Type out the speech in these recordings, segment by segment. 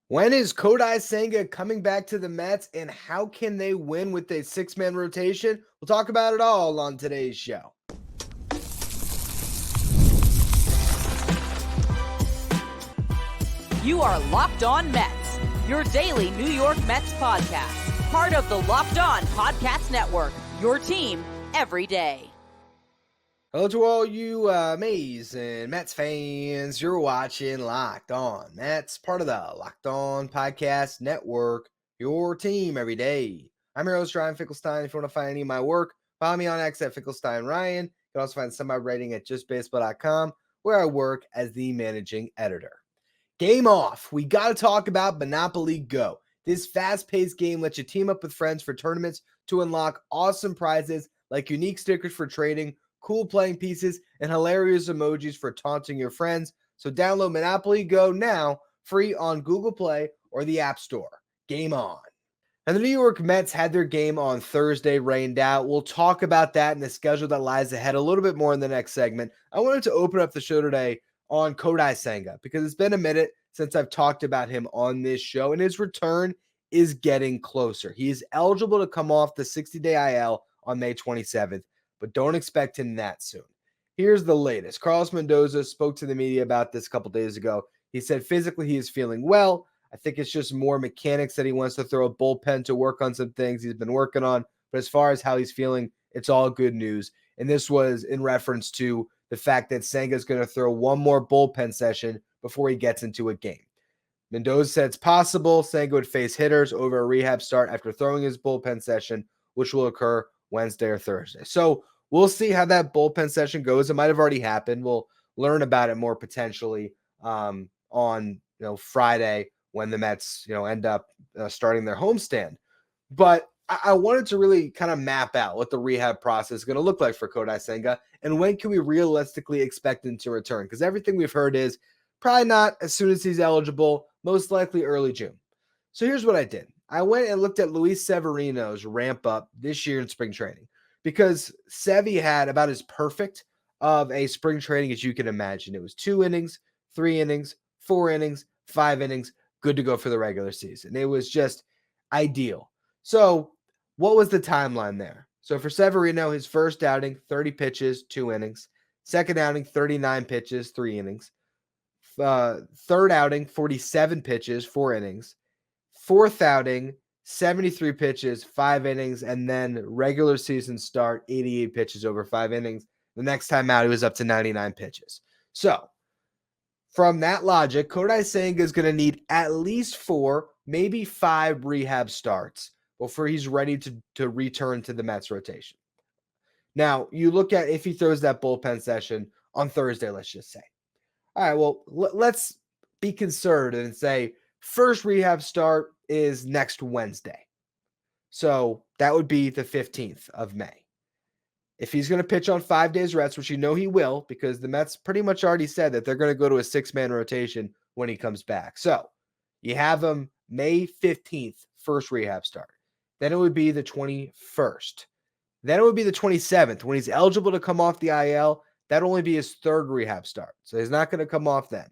When is Kodai Senga coming back to the Mets, and how can they win with a six-man rotation? We'll talk about it all on today's show. You are Locked On Mets, your daily New York Mets podcast. Part of the Locked On Podcast Network, your team every day. Hello to all you amazing Mets fans. You're watching Locked On Mets, part of the Locked On Podcast Network, your team every day. I'm your host, Ryan Finkelstein. If you want to find any of my work, follow me on X at Finkelstein Ryan. You can also find some of my writing at justbaseball.com, where I work as the managing editor. Game off. We got to talk about Monopoly Go. This fast-paced game lets you team up with friends for tournaments to unlock awesome prizes like unique stickers for trading, cool playing pieces, and hilarious emojis for taunting your friends. So download Monopoly Go now, free on Google Play or the App Store. Game on. And the New York Mets had their game on Thursday rained out. We'll talk about that and the schedule that lies ahead a little bit more in the next segment. I wanted to open up the show today on Kodai Senga because it's been a minute since I've talked about him on this show, and his return is getting closer. He is eligible to come off the 60-day IL on May 27th, but don't expect him that soon. Here's the latest. Carlos Mendoza spoke to the media about this a couple days ago. He said physically he is feeling well. I think it's just more mechanics that he wants to throw a bullpen to work on some things he's been working on. But as far as how he's feeling, it's all good news. And this was in reference to the fact that Senga is going to throw one more bullpen session before he gets into a game. Mendoza said it's possible Senga would face hitters over a rehab start after throwing his bullpen session, which will occur Wednesday or Thursday. So we'll see how that bullpen session goes. It might have already happened. We'll learn about it more potentially on Friday when the Mets end up starting their homestand. But I wanted to really kind of map out what the rehab process is going to look like for Kodai Senga and when can we realistically expect him to return? Because everything we've heard is probably not as soon as he's eligible, most likely early June. So here's what I did. I went and looked at Luis Severino's ramp up this year in spring training because Sevy had about as perfect of a spring training as you can imagine. It was 2 innings, 3 innings, 4 innings, 5 innings, good to go for the regular season. It was just ideal. So what was the timeline there? So for Severino, his first outing, 30 pitches, 2 innings. Second outing, 39 pitches, 3 innings. Third outing, 47 pitches, 4 innings. Fourth outing, 73 pitches, 5 innings. And then regular season start, 88 pitches over 5 innings. The next time out, he was up to 99 pitches. So from that logic, Kodai Senga is going to need at least 4, maybe 5 rehab starts before he's ready to return to the Mets rotation. Now, you look at if he throws that bullpen session on Thursday, let's just say. All right, well, let's be conservative and say first rehab start is next Wednesday. So that would be the 15th of May. If he's going to pitch on 5 days rest, which you know he will, because the Mets pretty much already said that they're going to go to a 6-man rotation when he comes back. So you have him May 15th, first rehab start. Then it would be the 21st. Then it would be the 27th. When he's eligible to come off the IL, that'd only be his third rehab start. So he's not going to come off then.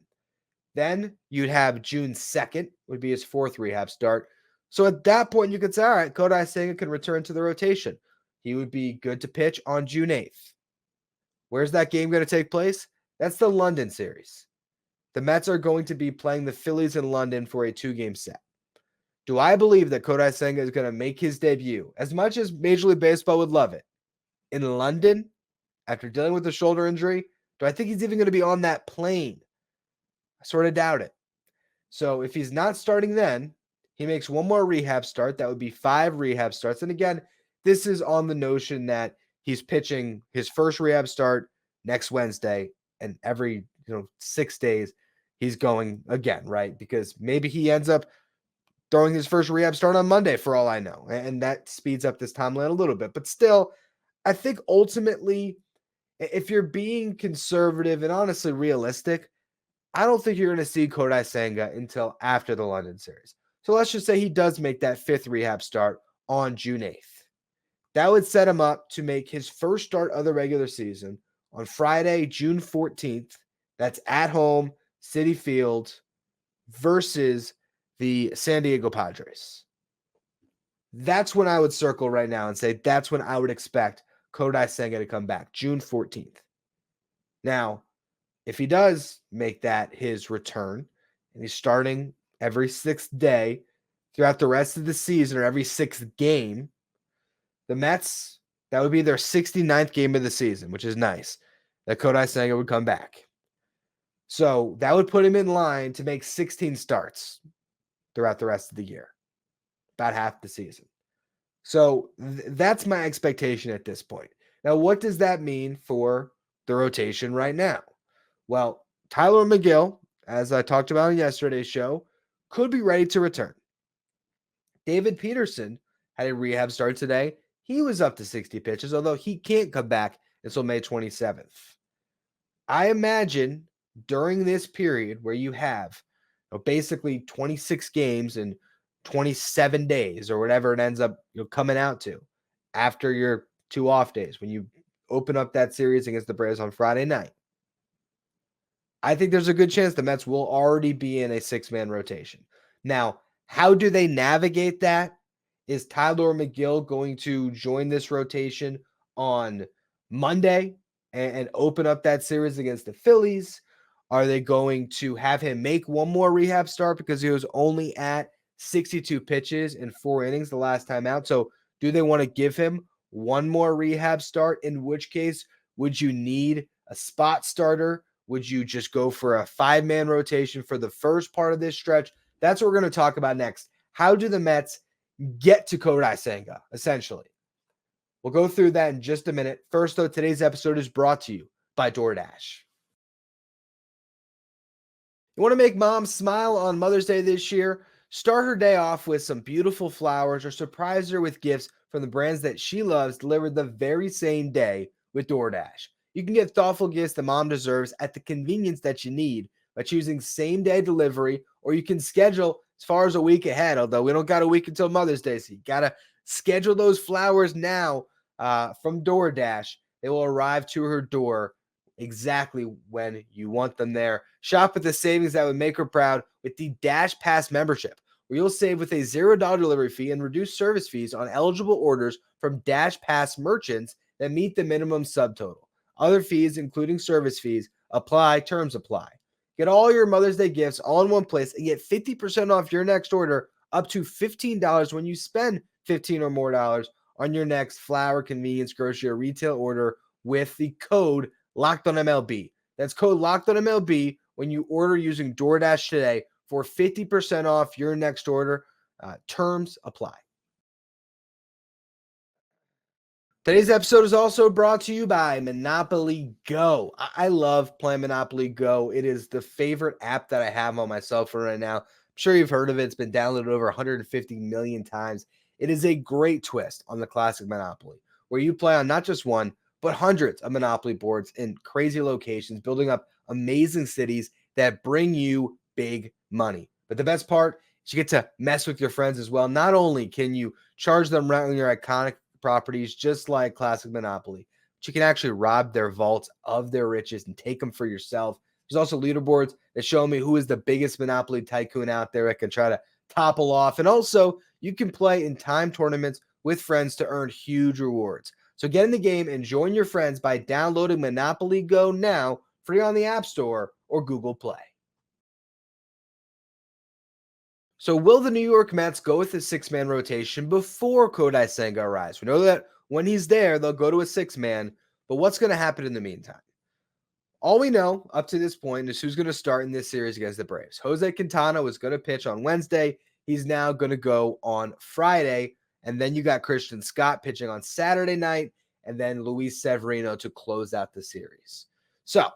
Then you'd have June 2nd would be his 4th rehab start. So at that point, you could say, all right, Kodai Senga can return to the rotation. He would be good to pitch on June 8th. Where's that game going to take place? That's the London series. The Mets are going to be playing the Phillies in London for a 2-game set. Do I believe that Kodai Senga is going to make his debut, as much as Major League Baseball would love it, in London after dealing with a shoulder injury? Do I think he's even going to be on that plane? I sort of doubt it. So if he's not starting then, he makes one more rehab start. That would be 5 rehab starts. And again, this is on the notion that he's pitching his first rehab start next Wednesday, and every 6 days he's going again, right? Because maybe he ends up throwing his first rehab start on Monday for all I know. And that speeds up this timeline a little bit. But still, I think ultimately, if you're being conservative and honestly realistic, I don't think you're going to see Kodai Senga until after the London series. So let's just say he does make that 5th rehab start on June 8th. That would set him up to make his first start of the regular season on Friday, June 14th. That's at home, Citi Field, versus the San Diego Padres. That's when I would circle right now and say that's when I would expect Kodai Senga to come back, June 14th. Now, if he does make that his return, and he's starting every sixth day throughout the rest of the season or every sixth game, the Mets, that would be their 69th game of the season, which is nice, that Kodai Senga would come back. So that would put him in line to make 16 starts throughout the rest of the year, about half the season. So that's my expectation at this point. Now, what does that mean for the rotation right now? Well, Tylor Megill, as I talked about in yesterday's show, could be ready to return. David Peterson had a rehab start today. He was up to 60 pitches, although he can't come back until May 27th. I imagine during this period where you have basically 26 games in 27 days or whatever it ends up coming out to after your 2 off days when you open up that series against the Braves on Friday night, I think there's a good chance the Mets will already be in a 6-man rotation. Now, how do they navigate that? Is Tylor Megill going to join this rotation on Monday and open up that series against the Phillies? Are they going to have him make one more rehab start because he was only at 62 pitches in 4 innings the last time out? So do they want to give him one more rehab start? In which case, would you need a spot starter? Would you just go for a 5-man rotation for the first part of this stretch? That's what we're going to talk about next. How do the Mets get to Kodai Senga, essentially? We'll go through that in just a minute. First, though, today's episode is brought to you by DoorDash. You want to make mom smile on Mother's Day this year? Start her day off with some beautiful flowers or surprise her with gifts from the brands that she loves delivered the very same day with DoorDash. You can get thoughtful gifts that mom deserves at the convenience that you need by choosing same-day delivery, or you can schedule as far as a week ahead, although we don't got a week until Mother's Day, so you got to schedule those flowers now from DoorDash. They will arrive to her door exactly when you want them there. Shop with the savings that would make her proud with the Dash Pass membership, where you'll save with a $0 delivery fee and reduced service fees on eligible orders from Dash Pass merchants that meet the minimum subtotal. Other fees, including service fees, apply. Terms apply. Get all your Mother's Day gifts all in one place and get 50% off your next order up to $15 when you spend $15 or more on your next flower, convenience, grocery, or retail order with the code LOCKEDONMLB. That's code LOCKEDONMLB when you order using DoorDash today for 50% off your next order. Terms apply. Today's episode is also brought to you by Monopoly Go. I love playing Monopoly Go. It is the favorite app that I have on my cell phone right now. I'm sure you've heard of it. It's been downloaded over 150 million times. It is a great twist on the classic Monopoly, where you play on not just one, but hundreds of Monopoly boards in crazy locations, building up amazing cities that bring you big money. But the best part is you get to mess with your friends as well. Not only can you charge them rent on your iconic properties, just like classic Monopoly, but you can actually rob their vaults of their riches and take them for yourself. There's also leaderboards that show me who is the biggest Monopoly tycoon out there I can try to topple off. And also, you can play in time tournaments with friends to earn huge rewards. So get in the game and join your friends by downloading Monopoly Go now, free on the App Store or Google Play. So will the New York Mets go with a 6-man rotation before Kodai Senga arrives? We know that when he's there, they'll go to a 6-man, but what's going to happen in the meantime? All we know up to this point is who's going to start in this series against the Braves. Jose Quintana was going to pitch on Wednesday. He's now going to go on Friday. And then you got Christian Scott pitching on Saturday night, and then Luis Severino to close out the series. So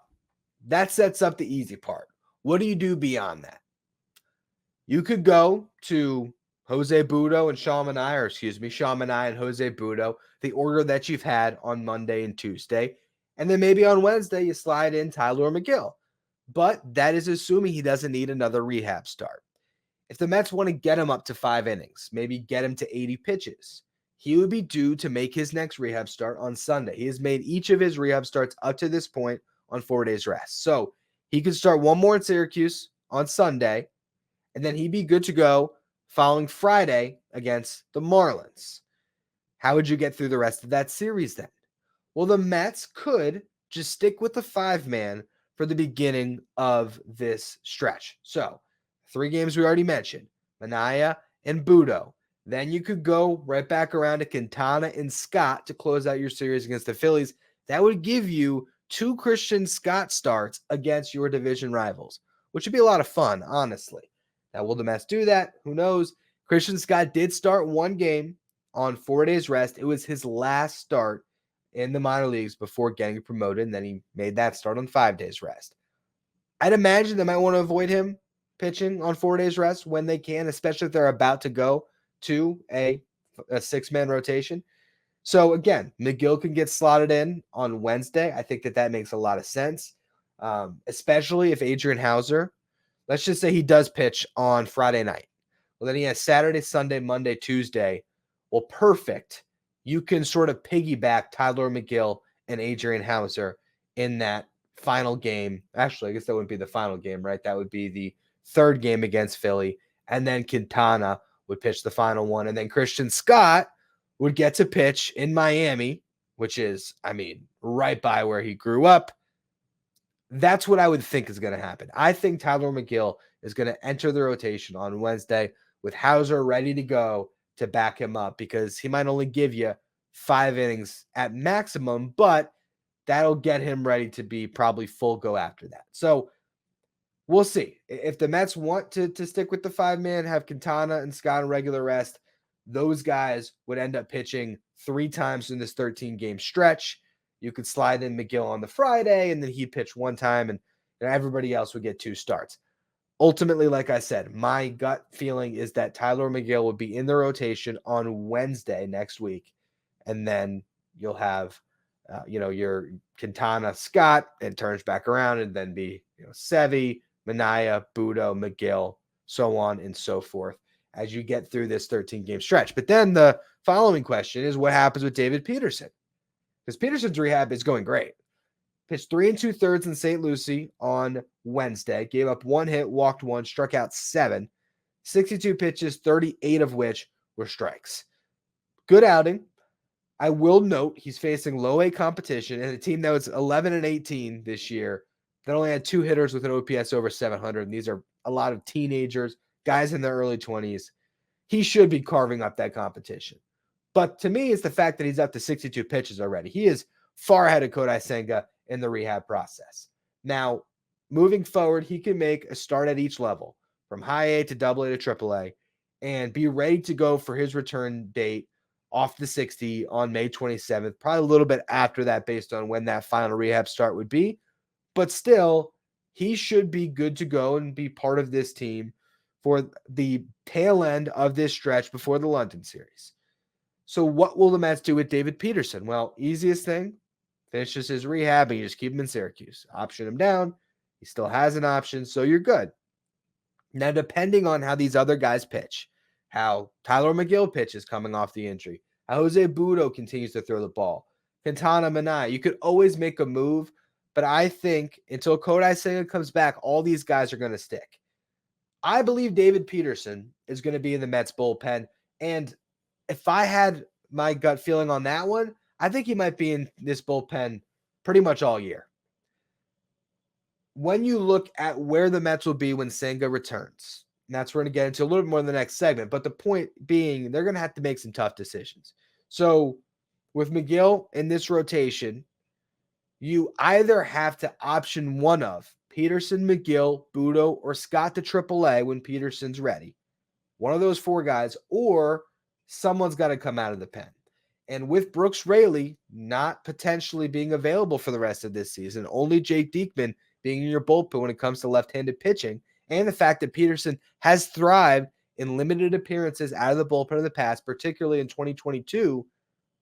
that sets up the easy part. What do you do beyond that? You could go to Jose Butto and Sean Manaea and Jose Butto, the order that you've had on Monday and Tuesday. And then maybe on Wednesday, you slide in Tylor Megill. But that is assuming he doesn't need another rehab start. If the Mets want to get him up to 5 innings, maybe get him to 80 pitches, he would be due to make his next rehab start on Sunday. He has made each of his rehab starts up to this point on 4 days rest. So he could start one more in Syracuse on Sunday, and then he'd be good to go following Friday against the Marlins. How would you get through the rest of that series then? Well, the Mets could just stick with the 5-man for the beginning of this stretch. So, 3 games we already mentioned, Manaea and Budo. Then you could go right back around to Quintana and Scott to close out your series against the Phillies. That would give you 2 Christian Scott starts against your division rivals, which would be a lot of fun, honestly. Now, will the Mets do that? Who knows? Christian Scott did start 1 game on 4 days rest. It was his last start in the minor leagues before getting promoted, and then he made that start on 5 days rest. I'd imagine they might want to avoid him pitching on 4 days rest when they can, especially if they're about to go to a 6-man rotation. So again, Megill can get slotted in on Wednesday. I think that makes a lot of sense, especially if Adrian Hauser, let's just say he does pitch on Friday night. Well, then he has Saturday, Sunday, Monday, Tuesday. Well, perfect. You can sort of piggyback Tylor Megill and Adrian Hauser in that final game. Actually, I guess that wouldn't be the final game, right? That would be the 3rd game against Philly. And then Quintana would pitch the final one. And then Christian Scott would get to pitch in Miami, which is, right by where he grew up. That's what I would think is going to happen. I think Tylor Megill is going to enter the rotation on Wednesday with Hauser ready to go to back him up, because he might only give you 5 innings at maximum, but that'll get him ready to be probably full go after that. So we'll see. If the Mets want to stick with the 5-man, have Quintana and Scott on regular rest, those guys would end up pitching 3 times in this 13-game stretch. You could slide in Megill on the Friday, and then he'd pitch 1 time, and everybody else would get 2 starts. Ultimately, like I said, my gut feeling is that Tylor Megill will be in the rotation on Wednesday next week, and then you'll have, your Quintana, Scott, and turns back around, and then be, Sevy, Manaea, Budo, Megill, so on and so forth as you get through this 13-game stretch. But then the following question is, what happens with David Peterson? Because Peterson's rehab is going great. Pitched 3 2/3 in St. Lucie on Wednesday. Gave up 1 hit, walked 1, struck out 7. 62 pitches, 38 of which were strikes. Good outing. I will note he's facing low-A competition and a team that was 11-18 this year that only had 2 hitters with an OPS over 700. And these are a lot of teenagers, guys in their early 20s. He should be carving up that competition. But to me, it's the fact that he's up to 62 pitches already. He is far ahead of Kodai Senga in the rehab process. Now, moving forward, he can make a start at each level, from high A to double A to triple A, and be ready to go for his return date off the 60 on May 27th, probably a little bit after that based on when that final rehab start would be. But still, he should be good to go and be part of this team for the tail end of this stretch before the London series. So what will the Mets do with David Peterson? Well, easiest thing, finishes his rehab and you just keep him in Syracuse. Option him down. He still has an option, so you're good. Now, depending on how these other guys pitch, how Tylor Megill pitches coming off the injury, how Jose Budo continues to throw the ball, Quintana, Manaea, you could always make a move, but I think until Kodai Senga comes back, all these guys are going to stick. I believe David Peterson is going to be in the Mets bullpen, and if I had my gut feeling on that one, I think he might be in this bullpen pretty much all year. When you look at where the Mets will be when Senga returns, and that's what we're going to get into a little bit more in the next segment, but the point being, they're going to have to make some tough decisions. So with Megill in this rotation, you either have to option one of Peterson, Megill, Budo, or Scott to AAA when Peterson's ready. One of those 4 guys, or someone's got to come out of the pen. And with Brooks Raley not potentially being available for the rest of this season, only Jake Diekman being in your bullpen when it comes to left-handed pitching, and the fact that Peterson has thrived in limited appearances out of the bullpen in the past, particularly in 2022,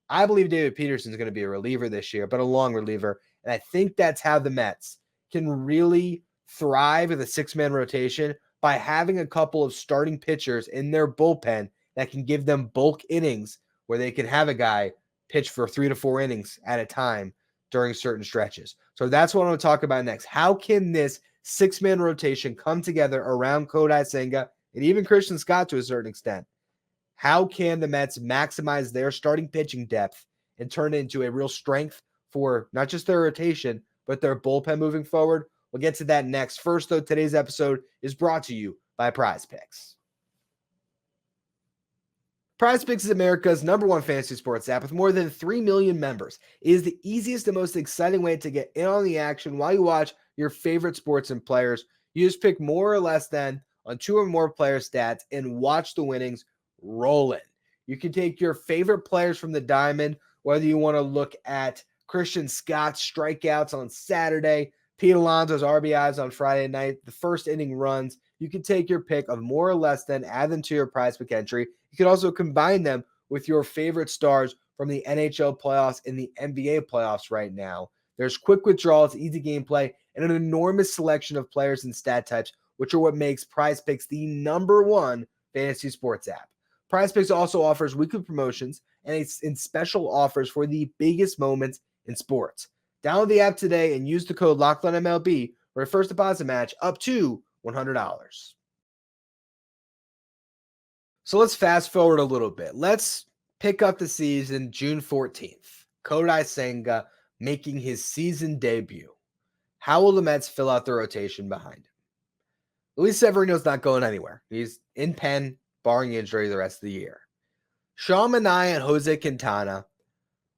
I believe David Peterson is going to be a reliever this year, but a long reliever. And I think that's how the Mets can really thrive in the 6-man rotation, by having a couple of starting pitchers in their bullpen that can give them bulk innings where they can have a guy pitch for 3 to 4 innings at a time during certain stretches. So that's what I'm going to talk about next. How can this 6-man rotation come together around Kodai Senga and even Christian Scott to a certain extent. How can the Mets maximize their starting pitching depth and turn it into a real strength for not just their rotation, but their bullpen moving forward? We'll get to that next. First, though, today's episode is brought to you by Prize Picks. Prize Picks is America's #1 fantasy sports app with more than 3 million members. It is the easiest and most exciting way to get in on the action while you watch your favorite sports and players. You just pick more or less than on 2 or more player stats and watch the winnings roll in. You can take your favorite players from the diamond, whether you want to look at Christian Scott's strikeouts on Saturday, Pete Alonso's RBIs on Friday night, the first inning runs. You can take your pick of more or less than, add them to your Prize Pick entry. You can also combine them with your favorite stars from the NHL playoffs and the NBA playoffs right now. There's quick withdrawals, easy gameplay, and an enormous selection of players and stat types, which are what makes Prize Picks the #1 fantasy sports app. Prize Picks also offers weekly promotions and special offers for the biggest moments in sports. Download the app today and use the code LOCKEDONMLB for a first deposit match up to $100. So let's fast forward a little bit. Let's pick up the season June 14th. Kodai Senga making his season debut. How will the Mets fill out the rotation behind him? Luis Severino's not going anywhere. He's in pen, barring injury, the rest of the year. Sean Manaea and Jose Quintana,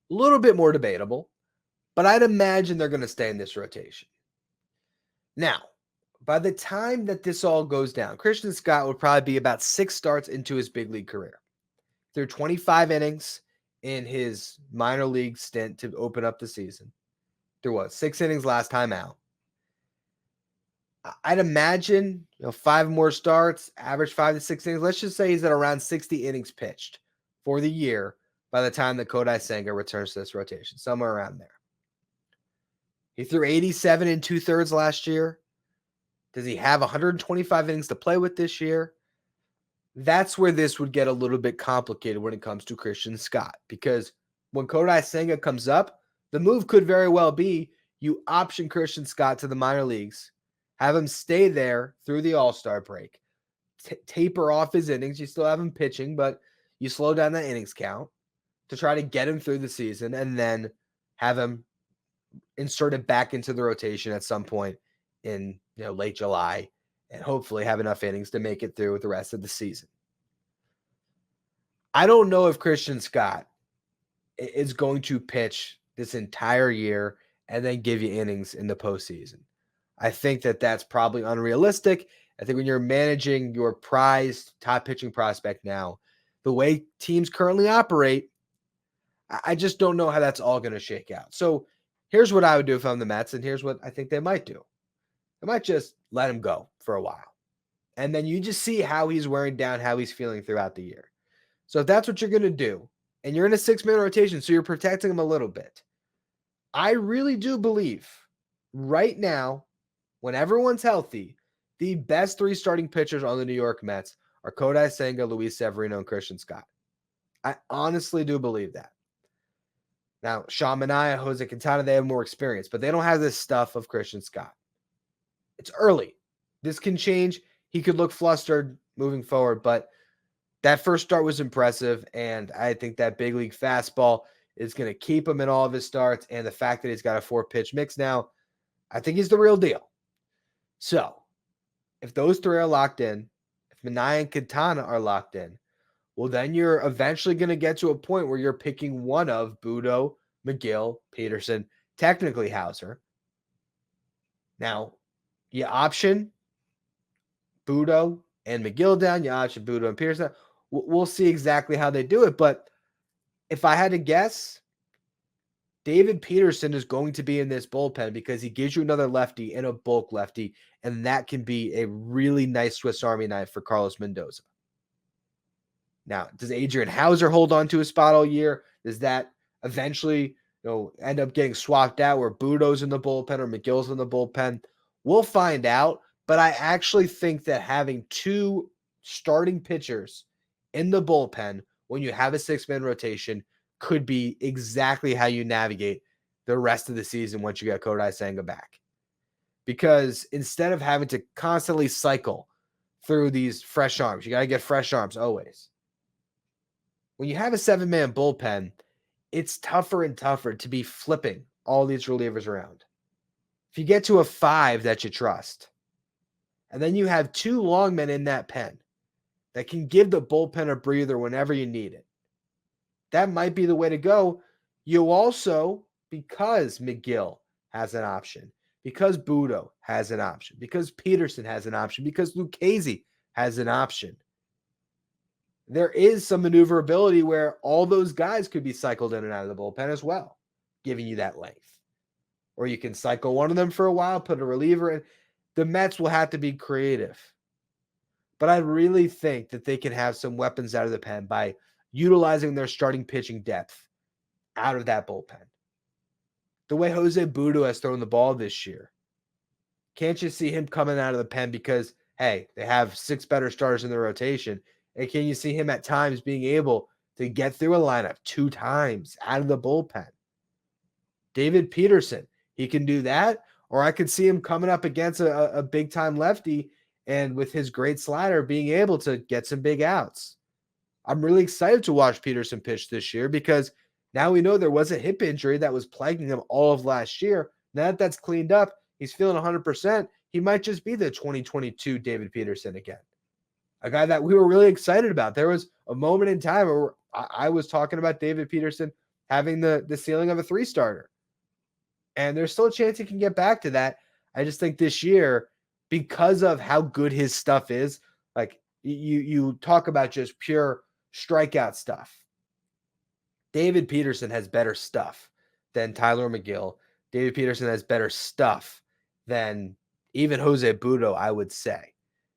a little bit more debatable, but I'd imagine they're going to stay in this rotation. Now, by the time that this all goes down, Christian Scott would probably be about 6 starts into his big league career. Through 25 innings in his minor league stint to open up the season. Through 6 innings last time out. I'd imagine 5 more starts, average 5 to 6 innings. Let's just say he's at around 60 innings pitched for the year by the time that Kodai Senga returns to this rotation, somewhere around there. He threw 87 2/3 last year. Does he have 125 innings to play with this year? That's where this would get a little bit complicated when it comes to Christian Scott, because when Kodai Senga comes up, the move could very well be you option Christian Scott to the minor leagues, have him stay there through the All-Star break, taper off his innings. You still have him pitching, but you slow down that innings count to try to get him through the season and then have him inserted back into the rotation at some point in late July and hopefully have enough innings to make it through the rest of the season. I don't know if Christian Scott is going to pitch this entire year and then give you innings in the postseason. I think that that's probably unrealistic. I think when you're managing your prized top pitching prospect now, the way teams currently operate, I just don't know how that's all going to shake out. So here's what I would do if I'm the Mets, and here's what I think they might do. They might just let him go for a while. And then you just see how he's wearing down, how he's feeling throughout the year. So if that's what you're going to do, and you're in a 6-man rotation, so you're protecting him a little bit, I really do believe right now, when everyone's healthy, the best 3 starting pitchers on the New York Mets are Kodai Senga, Luis Severino, and Christian Scott. I honestly do believe that. Now, Sean Manaea, Jose Quintana, they have more experience, but they don't have this stuff of Christian Scott. It's early. This can change. He could look flustered moving forward, but that first start was impressive, and I think that big league fastball is going to keep him in all of his starts, and the fact that he's got a 4-pitch mix now, I think he's the real deal. So, if those 3 are locked in, if Manaea and Quintana are locked in, well, then you're eventually going to get to a point where you're picking one of Budo, Megill, Peterson, technically Hauser. Now, you option Budo and Megill down, you option Budo and Peterson. We'll see exactly how they do it, but if I had to guess, David Peterson is going to be in this bullpen because he gives you another lefty and a bulk lefty, and that can be a really nice Swiss Army knife for Carlos Mendoza. Now, does Adrian Hauser hold on to a spot all year? Does that eventually end up getting swapped out where Budo's in the bullpen or McGill's in the bullpen? We'll find out, but I actually think that having 2 starting pitchers in the bullpen when you have a 6-man rotation could be exactly how you navigate the rest of the season once you get Kodai Senga back. Because instead of having to constantly cycle through these fresh arms. You got to get fresh arms always. When you have a 7-man bullpen, it's tougher and tougher to be flipping all these relievers around. If you get to a 5 that you trust, and then you have 2 long men in that pen that can give the bullpen a breather whenever you need it, that might be the way to go. You also, because Megill has an option, because Budo has an option, because Peterson has an option, because Lucchesi has an option, there is some maneuverability where all those guys could be cycled in and out of the bullpen as well, giving you that length. Or you can cycle one of them for a while, put a reliever in. The Mets will have to be creative. But I really think that they can have some weapons out of the pen by utilizing their starting pitching depth out of that bullpen. The way Jose Budo has thrown the ball this year, can't you see him coming out of the pen because, hey, they have 6 better starters in the rotation? And can you see him at times being able to get through a lineup 2 times out of the bullpen? David Peterson, he can do that. Or I could see him coming up against a big-time lefty and with his great slider being able to get some big outs. I'm really excited to watch Peterson pitch this year because now we know there was a hip injury that was plaguing him all of last year. Now that that's cleaned up, he's feeling 100%. He might just be the 2022 David Peterson again. A guy that we were really excited about. There was a moment in time where I was talking about David Peterson having the ceiling of a 3-starter. And there's still a chance he can get back to that. I just think this year, because of how good his stuff is, like you talk about just pure strikeout stuff. David Peterson has better stuff than Tylor Megill. David Peterson has better stuff than even Jose Budo, I would say.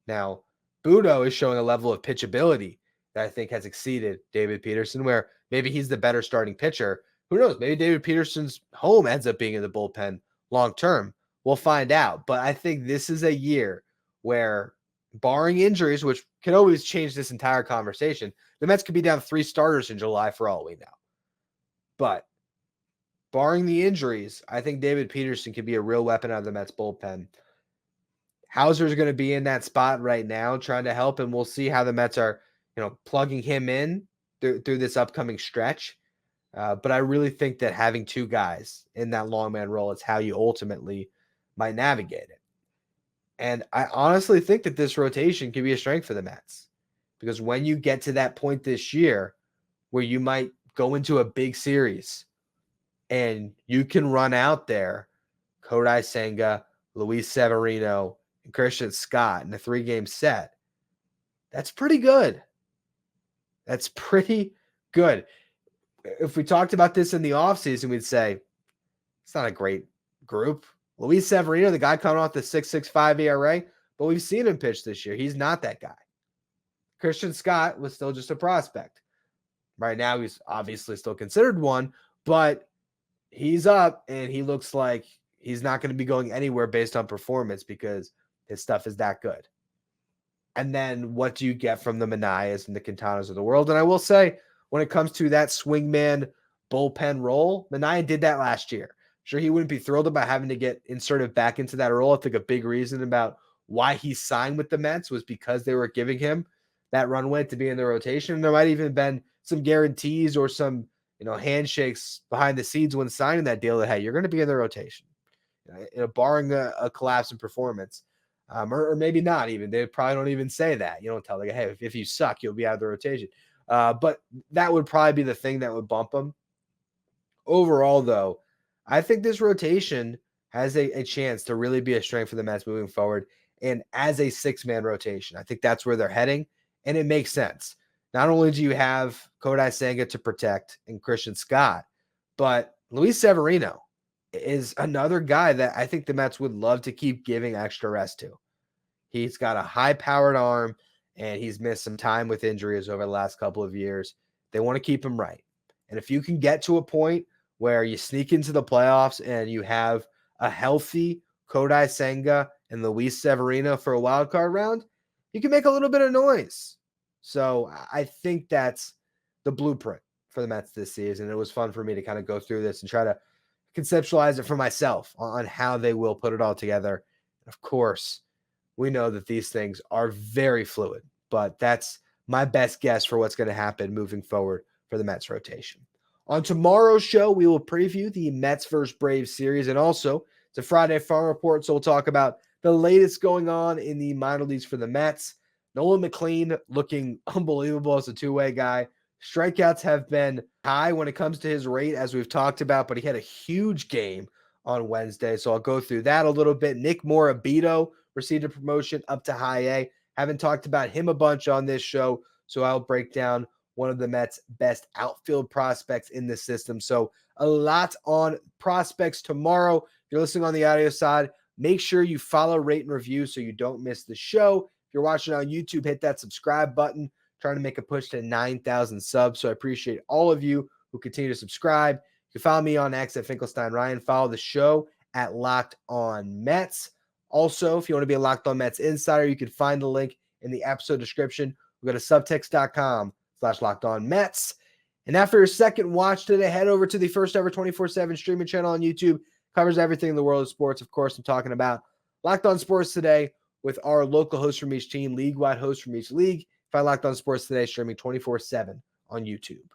Now, Budo is showing a level of pitchability that I think has exceeded David Peterson, where maybe he's the better starting pitcher. Who knows? Maybe David Peterson's home ends up being in the bullpen long term. We'll find out. But I think this is a year where, barring injuries, which can always change this entire conversation, the Mets could be down 3 starters in July for all we know. But barring the injuries, I think David Peterson could be a real weapon out of the Mets bullpen. Hauser's going to be in that spot right now trying to help, and we'll see how the Mets are, plugging him in through this upcoming stretch. But I really think that having 2 guys in that long man role is how you ultimately might navigate it. And I honestly think that this rotation can be a strength for the Mets, because when you get to that point this year where you might go into a big series and you can run out there Kodai Senga, Luis Severino, and Christian Scott in a 3-game set, that's pretty good. That's pretty good. If we talked about this in the offseason, we'd say it's not a great group. Luis Severino, the guy coming off the 6.65 ERA, but we've seen him pitch this year. He's not that guy. Christian Scott was still just a prospect. Right now, he's obviously still considered one, but he's up, and he looks like he's not going to be going anywhere based on performance because his stuff is that good. And then what do you get from the Manayas and the Quintanas of the world? And I will say, when it comes to that swingman bullpen role, Manaea did that last year. Sure, he wouldn't be thrilled about having to get inserted back into that role. I think a big reason about why he signed with the Mets was because they were giving him that runway to be in the rotation. And there might even have been some guarantees or some, handshakes behind the scenes when signing that deal that, hey, you're going to be in the rotation, barring a collapse in performance. Or maybe not even. They probably don't even say that. You don't tell them, hey, if you suck, you'll be out of the rotation. But that would probably be the thing that would bump them. Overall, though, I think this rotation has a chance to really be a strength for the Mets moving forward. And as a 6-man rotation, I think that's where they're heading. And it makes sense. Not only do you have Kodai Senga to protect and Christian Scott, but Luis Severino is another guy that I think the Mets would love to keep giving extra rest to. He's got a high-powered arm, and he's missed some time with injuries over the last couple of years. They want to keep him right. And if you can get to a point where you sneak into the playoffs and you have a healthy Kodai Senga and Luis Severino for a wild card round, you can make a little bit of noise. So I think that's the blueprint for the Mets this season. It was fun for me to kind of go through this and try to conceptualize it for myself on how they will put it all together. Of course, we know that these things are very fluid, but that's my best guess for what's going to happen moving forward for the Mets rotation. On tomorrow's show, we will preview the Mets vs. Braves series, and also it's a Friday Farm Report, so we'll talk about the latest going on in the minor leagues for the Mets. Nolan McLean looking unbelievable as a two-way guy. Strikeouts have been high when it comes to his rate, as we've talked about, but he had a huge game on Wednesday, so I'll go through that a little bit. Nick Morabito received a promotion up to high A. Haven't talked about him a bunch on this show, so I'll break down one of the Mets' best outfield prospects in the system. So a lot on prospects tomorrow. If you're listening on the audio side, make sure you follow, rate, and review so you don't miss the show. If you're watching on YouTube, hit that subscribe button. Trying to make a push to 9,000 subs, so I appreciate all of you who continue to subscribe. You can follow me on X at Finkelstein Ryan. Follow the show at Locked On Mets. Also, if you want to be a Locked On Mets insider, you can find the link in the episode description. We go to subtext.com/LockedOnMets. And after your second watch today, head over to the first ever 24/7 streaming channel on YouTube. Covers everything in the world of sports. Of course, I'm talking about Locked On Sports Today with our local hosts from each team, league-wide hosts from each league. Find Locked On Sports Today streaming 24/7 on YouTube.